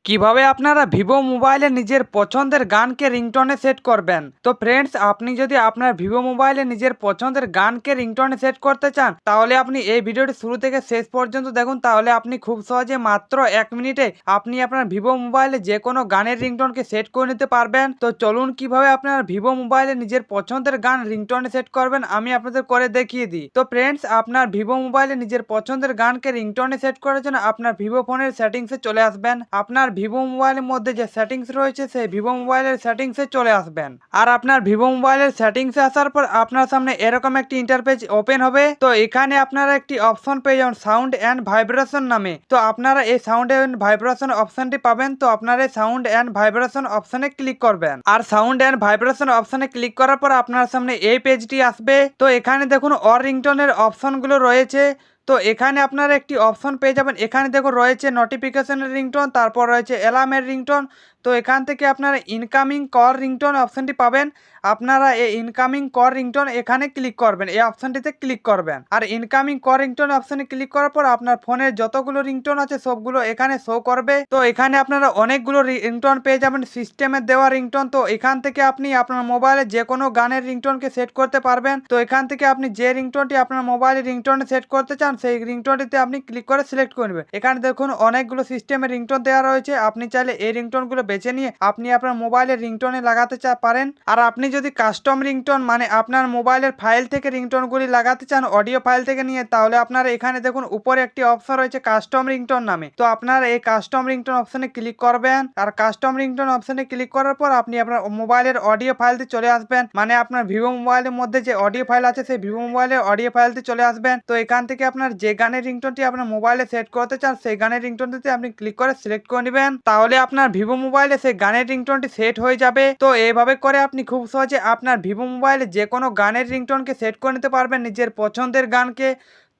কিভাবে আপনারা ভিভো মোবাইলে নিজের পছন্দের গানকে রিংটোনে সেট করবেন। তো ফ্রেন্ডস, আপনি যদি আপনার ভিভো মোবাইলে নিজের পছন্দের গানকে রিংটোনে সেট করতে চান, তাহলে আপনি এই ভিডিওটি শুরু থেকে শেষ পর্যন্ত দেখুন। তাহলে আপনি খুব সহজে মাত্র 1 মিনিটে আপনি আপনার ভিভো মোবাইলে যে কোনো গানের রিংটোনকে সেট করে নিতে পারবেন। তো চলুন কিভাবে আপনার ভিভো মোবাইলে নিজের পছন্দের গান রিংটোনে সেট করবেন আমি আপনাদের করে দেখিয়ে দিই। তো ফ্রেন্ডস, আপনার ভিভো মোবাইলে নিজের পছন্দের গানকে রিংটোনে সেট করার জন্য আপনার ভিভো ফোনের সেটিংসে চলে আসবেন। আপনার ভিভো মোবাইলের মধ্যে যে সেটিংস রয়েছে সেই ভিভো মোবাইলের সেটিংসে চলে আসবেন। আর আপনার ভিভো মোবাইলের সেটিংসে আসার পর আপনার সামনে এরকম একটি ইন্টারফেস ওপেন হবে। তো এখানে আপনারা একটি অপশন পেয়ে যাবেন সাউন্ড অ্যান্ড ভাইব্রেশন নামে। তো আপনারা এই সাউন্ড অ্যান্ড ভাইব্রেশন অপশনটি পাবেন। তো আপনারা এই সাউন্ড অ্যান্ড ভাইব্রেশন অপশনে ক্লিক করবেন। আর সাউন্ড অ্যান্ড ভাইব্রেশন অপশনে ক্লিক করার পর আপনার সামনে এই পেজটি আসবে। তো এখানে দেখুন অল রিংটোনের অপশনগুলো রয়েছে। তো এখানে আপনারা একটি অপশন পেয়ে যাবেন। এখানে দেখুন রয়েছে নোটিফিকেশনের রিংটোন, তারপর রয়েছে অ্যালার্মের রিংটোন। তো এখান থেকে আপনারা ইনকামিং কল রিংটোন অপশনটি পাবেন। আপনারা এই ইনকামিং কল রিংটোন এখানে ক্লিক করবেন, এই অপশনটিতে ক্লিক করবেন। আর ইনকামিং কল রিংটোন অপশনে ক্লিক করার পর আপনার ফোনের যতগুলো রিংটোন আছে সবগুলো এখানে শো করবে। তো এখানে আপনারা অনেকগুলো রিংটোন পেয়ে যাবেন, সিস্টেমের দেওয়া রিংটোন। তো এখান থেকে আপনি আপনার মোবাইলে যে কোনো গানের রিংটোনকে সেট করতে পারবেন। তো এখান থেকে আপনি যে রিংটোনটি আপনার মোবাইলে রিংটোনে সেট করতে চান সেই রিংটোনটিতে আপনি ক্লিক করে সিলেক্ট করবেন। এখানে দেখুন অনেকগুলো সিস্টেমের রিংটোন দেওয়া রয়েছে। আপনি চাইলে এই রিংটোনগুলো বেছে নিয়ে আপনি আপনার মোবাইলের রিংটোনে লাগাতে পারেন। আর আপনি যদি কাস্টম রিংটোন মানে আপনার মোবাইলের ফাইল থেকে রিংটোনগুলি লাগাতে চান, অডিও ফাইল থেকে নিয়ে, তাহলে আপনারা এখানে দেখুন উপরে একটি অপশন রয়েছে কাস্টম রিংটোন নামে। তো আপনারা এই কাস্টম রিংটোন অপশনে ক্লিক করবেন। আর কাস্টম রিংটোন অপশনে ক্লিক করার পর আপনি আপনার মোবাইলের অডিও ফাইলতে চলে আসবেন। মানে আপনার ভিভো মোবাইলের মধ্যে যে অডিও ফাইল আছে সেই ভিভো মোবাইলের অডিও ফাইলতে চলে আসবেন। তো এখান থেকে আপনার যে গানের রিংটোনটি আপনার মোবাইলে সেট করতে চান সেই গানের রিংটোনটিতে আপনি ক্লিক করে সিলেক্ট করে নেবেন। তাহলে আপনার ভিভো মোবাইলে সেই গানের রিংটোনটি সেট হয়ে যাবে। তো এইভাবে করে আপনি খুব সহজে আপনার ভিভো মোবাইলে যে কোনো গানের রিংটোনকে সেট করে নিতে পারবেন, নিজের পছন্দের গানকে।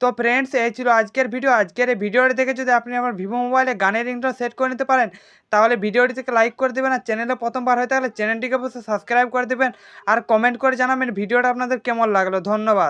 তো ফ্রেন্ডস, এই ছিল আজকের ভিডিও। আজকের এই ভিডিওটি দেখে যদি আপনি আমার ভিভো মোবাইলে গানের রিংটোন সেট করে নিতে পারেন, তাহলে ভিডিওটিকে লাইক করে দেবেন। আর চ্যানেলে প্রথমবার হয়ে থাকলে চ্যানেলটিকে অবশ্যই সাবস্ক্রাইব করে দেবেন। আর কমেন্ট করে জানাবেন ভিডিওটা আপনাদের কেমন লাগলো। ধন্যবাদ।